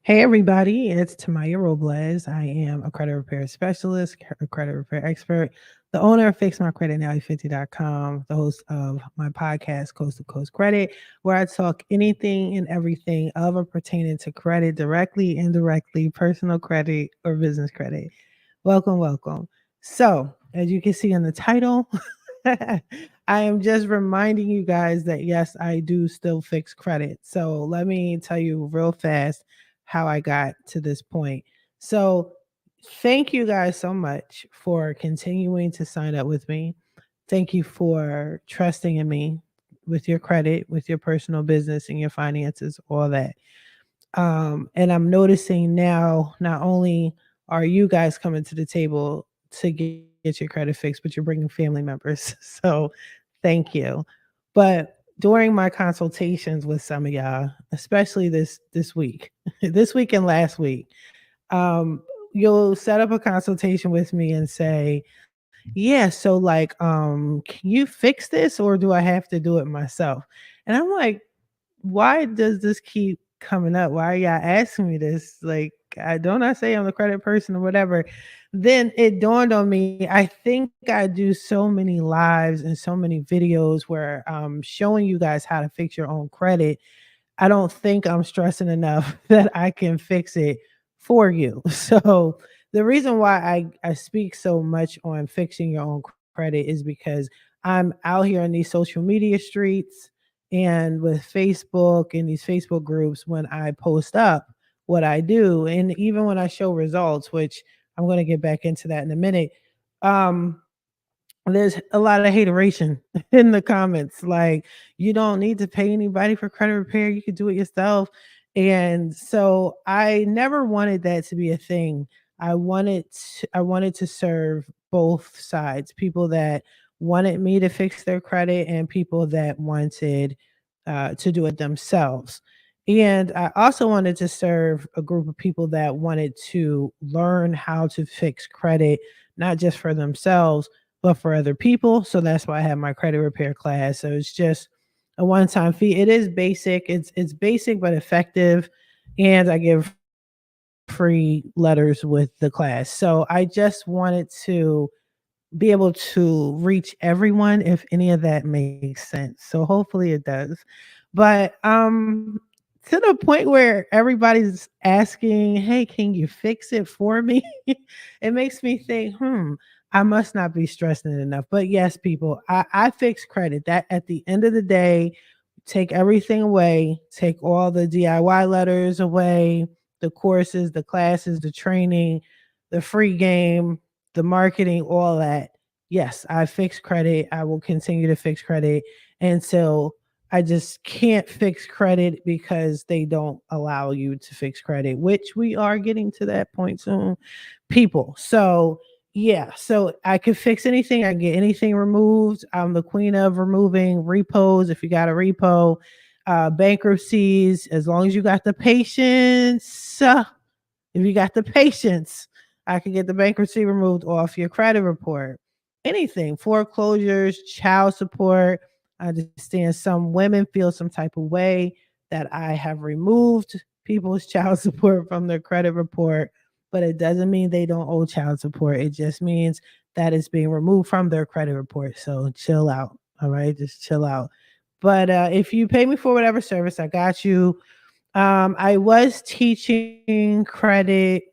Hey everybody, it's Tamiya Robles. I am a credit repair specialist, a credit repair expert, the owner of FixMyCreditNow50.com, the host of my podcast, Coast to Coast Credit, where I talk anything and everything of or pertaining to credit, directly, indirectly, personal credit, or business credit. Welcome, welcome. So, as you can see in the title, I am just reminding you guys that yes, I do still fix credit. So, let me tell you real fast how I got to this point. So, thank you guys so much for continuing to sign up with me. Thank you for trusting in me with your credit, with your personal business and your finances, all that. And I'm noticing now, not only are you guys coming to the table to get your credit fixed, but you're bringing family members. So, thank you. But during my consultations with some of y'all, especially this week, this week and last week, um, you'll set up a consultation with me and say, "Yeah, so like, can you fix this or do I have to do it myself?" And I'm like, why does this keep coming up? Why are y'all asking me this? Like, I say I'm the credit person or whatever. Then it dawned on me. I think I do so many lives and so many videos where I'm showing you guys how to fix your own credit. I don't think I'm stressing enough that I can fix it for you. So the reason why I speak so much on fixing your own credit is because I'm out here in these social media streets and with Facebook and these Facebook groups when I post up what I do and even when I show results, which I'm going to get back into that in a minute. Um, there's a lot of hateration in the comments. Like, you don't need to pay anybody for credit repair. You could do it yourself. And so I never wanted that to be a thing. I wanted to serve both sides, people that wanted me to fix their credit and people that wanted to do it themselves. And I also wanted to serve a group of people that wanted to learn how to fix credit, not just for themselves, but for other people. So that's why I have my credit repair class. So it's just a one-time fee. It is basic. It's basic but effective, and I give free letters with the class. So I just wanted to be able to reach everyone if any of that makes sense. So hopefully it does. But to the point where everybody's asking, "Hey, can you fix it for me?" It makes me think, I must not be stressing it enough. But yes, people, I fix credit. That at the end of the day, take everything away, take all the DIY letters away, the courses, the classes, the training, the free game, the marketing, all that. Yes, I fix credit. I will continue to fix credit until I just can't fix credit because they don't allow you to fix credit, which we are getting to that point soon, people. So, yeah, so I can fix anything. I can get anything removed. I'm the queen of removing repos. If you got a repo, bankruptcies, as long as you got the patience. If you got the patience, I can get the bankruptcy removed off your credit report. Anything, foreclosures, child support. I understand some women feel some type of way that I have removed people's child support from their credit report, but it doesn't mean they don't owe child support. It just means that it's being removed from their credit report. So chill out. All right. Just chill out. But if you pay me for whatever service, I got you. I was teaching credit.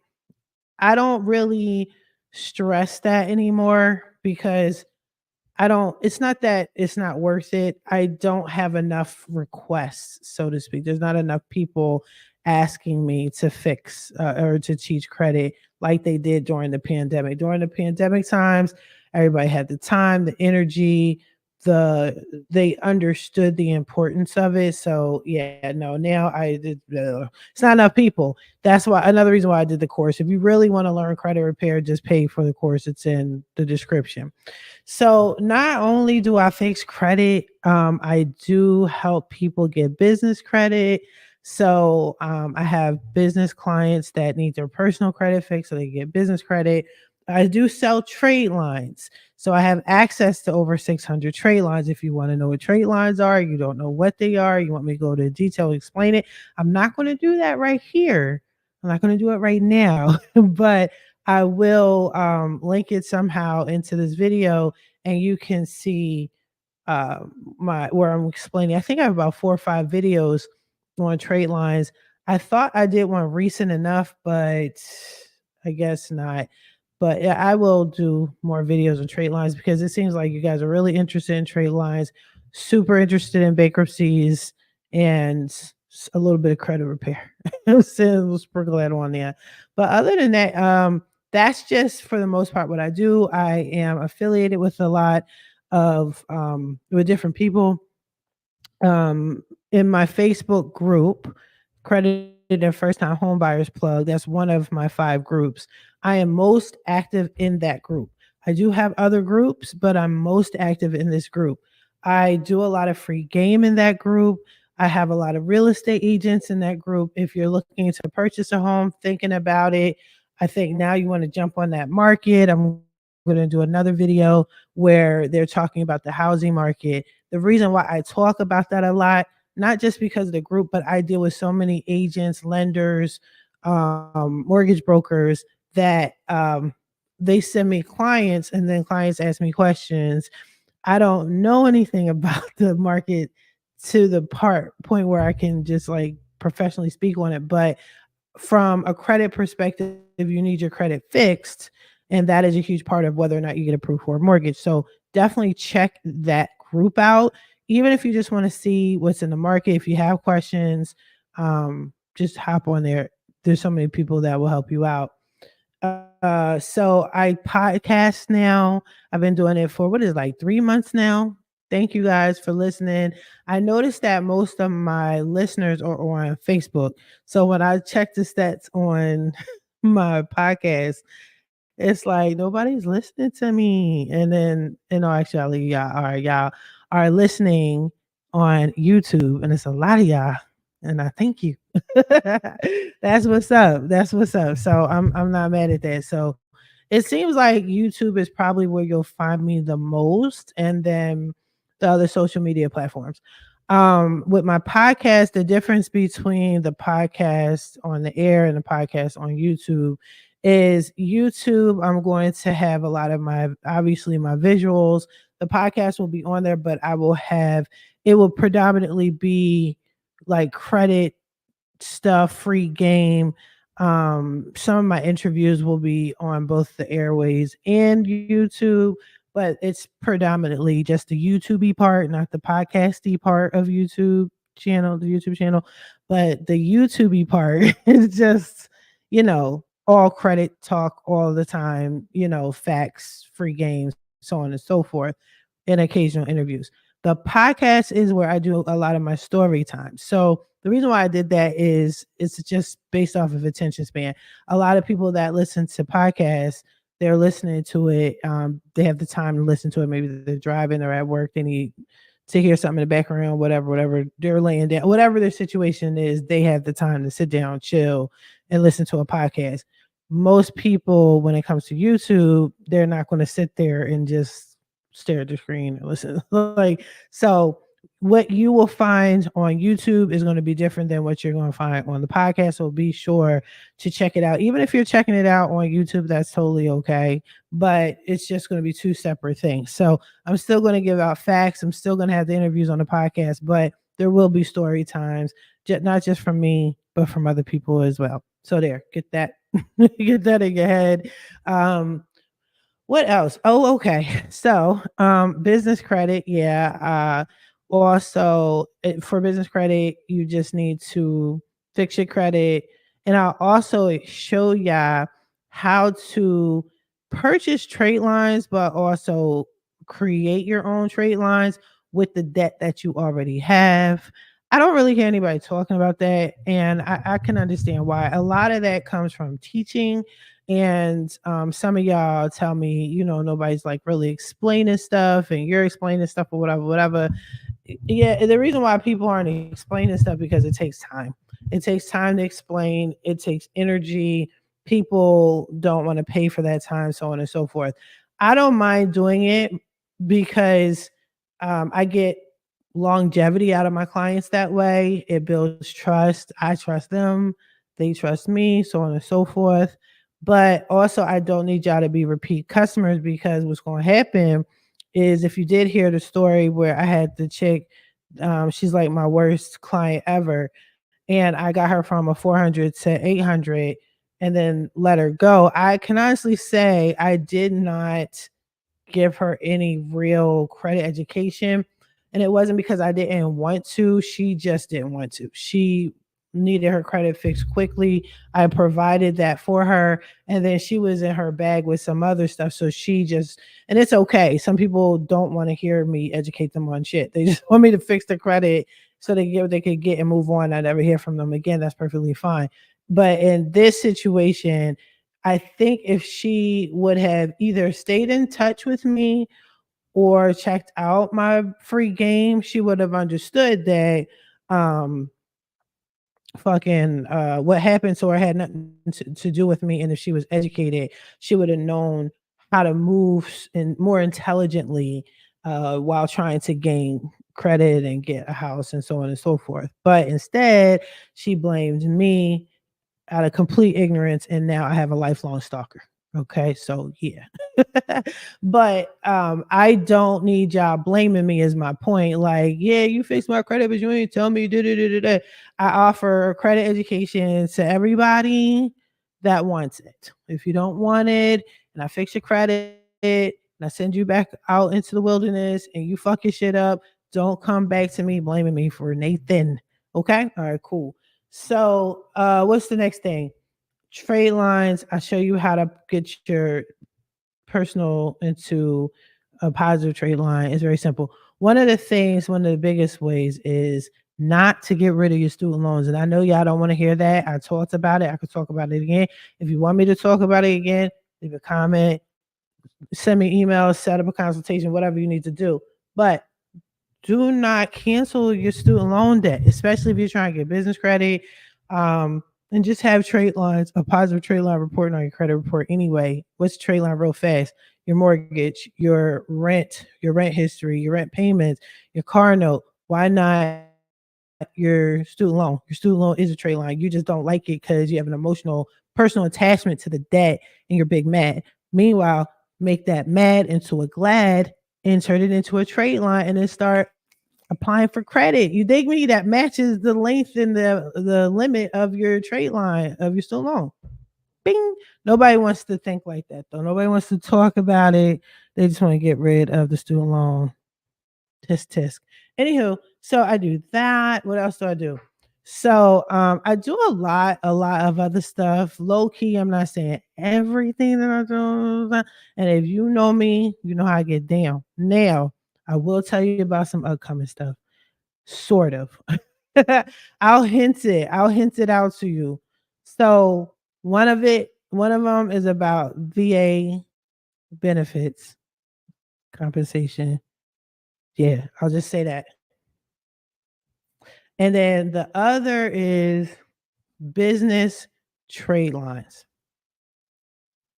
I don't really stress that anymore because I don't, it's not that it's not worth it. I don't have enough requests, so to speak. There's not enough people asking me to fix or to teach credit like they did during the pandemic. During the pandemic times, everybody had the time, the energy, they understood the importance of it. So yeah, no, now it's not enough people. That's why another reason why I did the course. If you really want to learn credit repair, just pay for the course. It's in the description. So not only do I fix credit, I do help people get business credit. So I have business clients that need their personal credit fixed so they get business credit. I do sell trade lines. So I have access to over 600 trade lines. If you want to know what trade lines are, you don't know what they are, you want me to go to detail, explain it. I'm not going to do that right here. I'm not going to do it right now, but I will link it somehow into this video, and you can see uh, my where I'm explaining. I think I have about 4 or 5 videos on trade lines. I thought I did one recent enough, but I guess not. But yeah, I will do more videos on trade lines because it seems like you guys are really interested in trade lines, super interested in bankruptcies, and a little bit of credit repair. So we'll sprinkle that on there. But other than that, that's just for the most part what I do. I am affiliated with a lot of with different people in my Facebook group, credited and first time home buyers plug. That's one of my 5 groups. I am most active in that group. I do have other groups, but I'm most active in this group. I do a lot of free game in that group. I have a lot of real estate agents in that group. If you're looking to purchase a home, thinking about it, I think now you want to jump on that market. I'm going to do another video where they're talking about the housing market. The reason why I talk about that a lot, not just because of the group, but I deal with so many agents, lenders, mortgage brokers that they send me clients, and then clients ask me questions. I don't know anything about the market to the point where I can just like professionally speak on it, but from a credit perspective, you need your credit fixed, and that is a huge part of whether or not you get approved for a mortgage. So definitely check that group out, even if you just want to see what's in the market. If you have questions, just hop on there. There's so many people that will help you out. So I podcast now. I've been doing it for what is it, like 3 months now. Thank you guys for listening. I noticed that most of my listeners are on Facebook. So when I check the stats on my podcast, it's like nobody's listening to me. And then, in all actuality, y'all are listening on YouTube, and it's a lot of y'all. And I thank you. That's what's up. That's what's up. So I'm not mad at that. So it seems like YouTube is probably where you'll find me the most, and then the other social media platforms. With my podcast, the difference between the podcast on the air and the podcast on YouTube is YouTube, I'm going to have a lot of my obviously my visuals. The podcast will be on there, but I will have it will predominantly be like credit stuff, free game. Some of my interviews will be on both the airways and YouTube, but it's predominantly just the YouTubey part, not the podcasty part of the YouTube channel. But the YouTubey part is just, all credit talk all the time, facts, free games, so on and so forth, and occasional interviews. The podcast is where I do a lot of my story time. So the reason why I did that is it's just based off of attention span. A lot of people that listen to podcasts, they're listening to it. They have the time to listen to it. Maybe they're driving or at work. They need to hear something in the background, whatever. They're laying down, whatever their situation is, they have the time to sit down, chill, and listen to a podcast. Most people, when it comes to YouTube, they're not going to sit there and just stare at the screen and listen. Like, so what you will find on YouTube is going to be different than what you're going to find on the podcast. So be sure to check it out. Even if you're checking it out on YouTube, that's totally okay. But it's just going to be 2 separate things. So I'm still going to give out facts. I'm still going to have the interviews on the podcast, but there will be story times, not just from me, but from other people as well. So there, get that, get that in your head. What else? Oh, okay. So, business credit, yeah. Also, for business credit, you just need to fix your credit, and I'll also show ya how to purchase trade lines, but also create your own trade lines with the debt that you already have. I don't really hear anybody talking about that, and I can understand why. A lot of that comes from teaching, and some of y'all tell me, nobody's like really explaining stuff, and you're explaining stuff or whatever. Yeah, the reason why people aren't explaining stuff because it takes time. It takes time to explain. It takes energy. People don't want to pay for that time, so on and so forth. I don't mind doing it because I get longevity out of my clients that way. It builds trust. I trust them. they trust me, so on and so forth. But also, I don't need y'all to be repeat customers because what's going to happen is if you did hear the story where I had the chick, she's like my worst client ever, and I got her from a 400 to 800 and then let her go. I can honestly say I did not give her any real credit education. And it wasn't because I didn't want to, she just didn't want to. She needed her credit fixed quickly. I provided that for her. And then she was in her bag with some other stuff. So she just, and it's okay. Some people don't want to hear me educate them on shit. They just want me to fix the credit so they get what they could get and move on. I never hear from them again. That's perfectly fine. But in this situation, I think if she would have either stayed in touch with me or checked out my free game, she would have understood that um fucking what happened to her had nothing to do with me. And if she was educated, she would have known how to move and more intelligently while trying to gain credit and get a house and so on and so forth. But instead, she blamed me out of complete ignorance, and now I have a lifelong stalker. Okay, so yeah. But I don't need y'all blaming me is my point. Like, yeah, you fixed my credit, but you ain't tell me. I offer credit education to everybody that wants it. If you don't want it, and I fix your credit, and I send you back out into the wilderness, and you fuck your shit up, don't come back to me blaming me for Nathan. Okay, all right, cool. So, what's the next thing? Trade lines. I show you how to get your personal into a positive trade line. It's very simple. One of the biggest ways is not to get rid of your student loans. And I know y'all don't want to hear that. I talked about it. I could talk about it again. If you want me to talk about it again, leave a comment, send me emails, set up a consultation, whatever you need to do. But do not cancel your student loan debt, especially if you're trying to get business credit. And just have trade lines, a positive trade line reporting on your credit report anyway. What's trade line real fast? Your mortgage, your rent history, your rent payments, your car note. Why not your student loan? Your student loan is a trade line. You just don't like it because you have an emotional, personal attachment to the debt and you're big mad. Meanwhile, make that mad into a glad and turn it into a trade line and then start applying for credit. You dig me? That matches the length and the limit of your trade line of your student loan. Bing. Nobody wants to think like that though. Nobody wants to talk about it. They just want to get rid of the student loan. Tisk tisk. Anywho, so I do that. What else do I do? So I do a lot of other stuff. Low key, I'm not saying everything that I do. And if you know me, you know how I get down. Now, I will tell you about some upcoming stuff. Sort of. I'll hint it out to you. So one of them is about VA benefits, compensation. Yeah, I'll just say that. And then the other is business trade lines.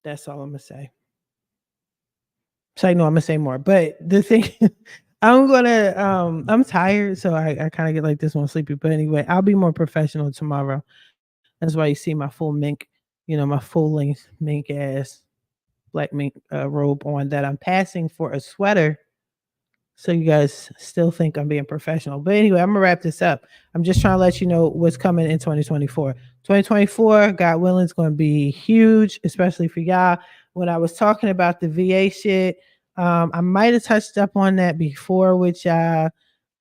That's all I'm gonna say. So I know I'm gonna say more, but the thing I'm tired, so I kind of get like this one sleepy. But anyway, I'll be more professional tomorrow. That's why you see my full mink, my full length mink ass black mink robe on that I'm passing for a sweater. So you guys still think I'm being professional. But anyway, I'm gonna wrap this up. I'm just trying to let you know what's coming in 2024. 2024, God willing, is gonna be huge, especially for y'all. When I was talking about the VA shit, I might have touched up on that before with y'all,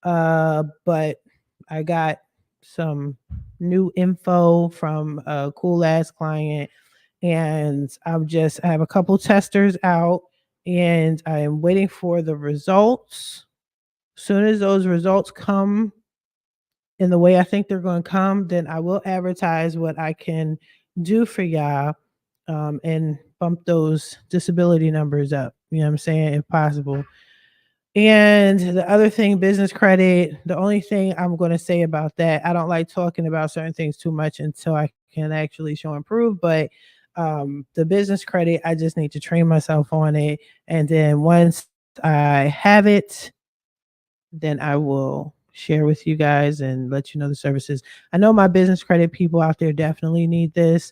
but I got some new info from a cool ass client, and I have a couple testers out, and I am waiting for the results. Soon as those results come in the way I think they're going to come, then I will advertise what I can do for y'all, and bump those disability numbers up. You know what I'm saying? If possible. And the other thing, business credit, the only thing I'm going to say about that, I don't like talking about certain things too much until I can actually show and prove. But the business credit, I just need to train myself on it. And then once I have it, then I will share with you guys and let you know the services. I know my business credit people out there definitely need this.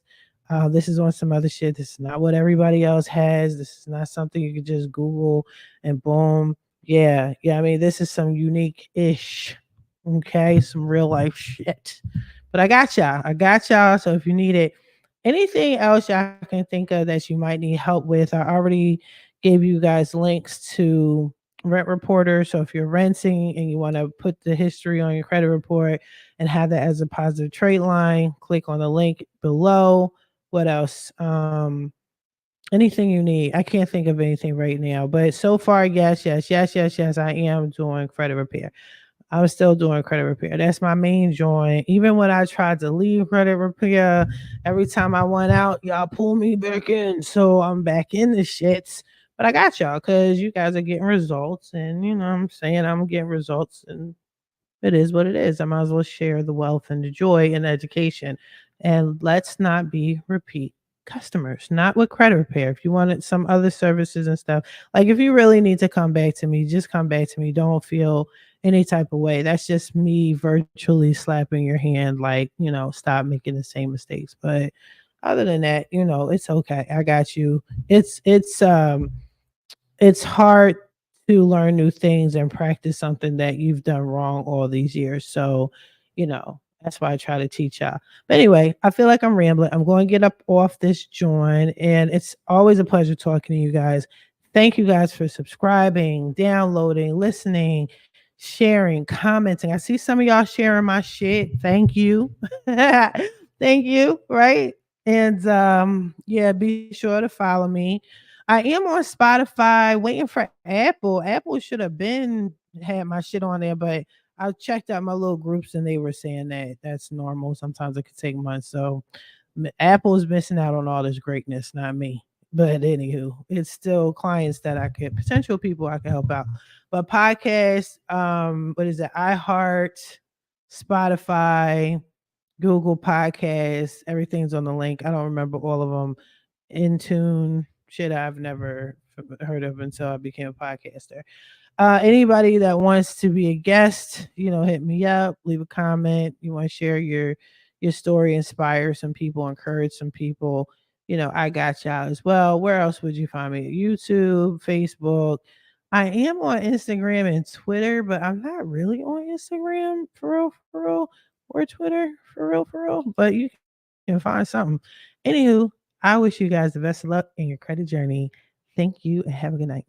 This is on some other shit. This is not what everybody else has. This is not something you could just Google and boom. Yeah, yeah. I mean, this is some unique ish, okay, some real life shit. But I got y'all. I got y'all. So if you need it, anything else y'all can think of that you might need help with, I already gave you guys links to Rent Reporter. So if you're renting and you want to put the history on your credit report and have that as a positive trade line, click on the link below. What else? Anything you need. I can't think of anything right now, but so far, yes, yes, yes, yes, yes, I am doing credit repair. I'm still doing credit repair. That's my main joint. Even when I tried to leave credit repair, every time I went out, y'all pull me back in. So I'm back in the shits. But I got y'all because you guys are getting results. And, you know, I'm saying I'm getting results. And it is what it is. I might as well share the wealth and the joy and education. And let's not be repeat customers, not with credit repair. If you wanted some other services and stuff, like if you really need to come back to me, just come back to me. Don't feel any type of way. That's just me virtually slapping your hand, like, you know, stop making the same mistakes. But other than that, you know, it's okay. I got you. It's hard to learn new things and practice something that you've done wrong all these years. So, you know, that's why I try to teach y'all. But anyway, I feel like I'm rambling. I'm going to get up off this joint, and it's always a pleasure talking to you guys. Thank you guys for subscribing, downloading, listening, sharing, commenting. I see some of y'all sharing my shit. Thank you. Thank you. Right. And yeah, be sure to follow me. I am on Spotify waiting for Apple. Apple should have been had my shit on there, but I checked out my little groups and they were saying that that's normal. Sometimes it could take months. So Apple is missing out on all this greatness, not me. But anywho, it's still clients that I could potential people I can help out. But podcast, what is it? iHeart, Spotify, Google Podcasts, everything's on the link. I don't remember all of them. Intune, shit I've never heard of until I became a podcaster. Anybody that wants to be a guest, you know, hit me up, leave a comment. You want to share your story, inspire some people, encourage some people. You know, I got y'all as well. Where else would you find me? YouTube, Facebook. I am on Instagram and Twitter, but I'm not really on Instagram for real, or Twitter for real. But you can find something. Anywho, I wish you guys the best of luck in your credit journey. Thank you and have a good night.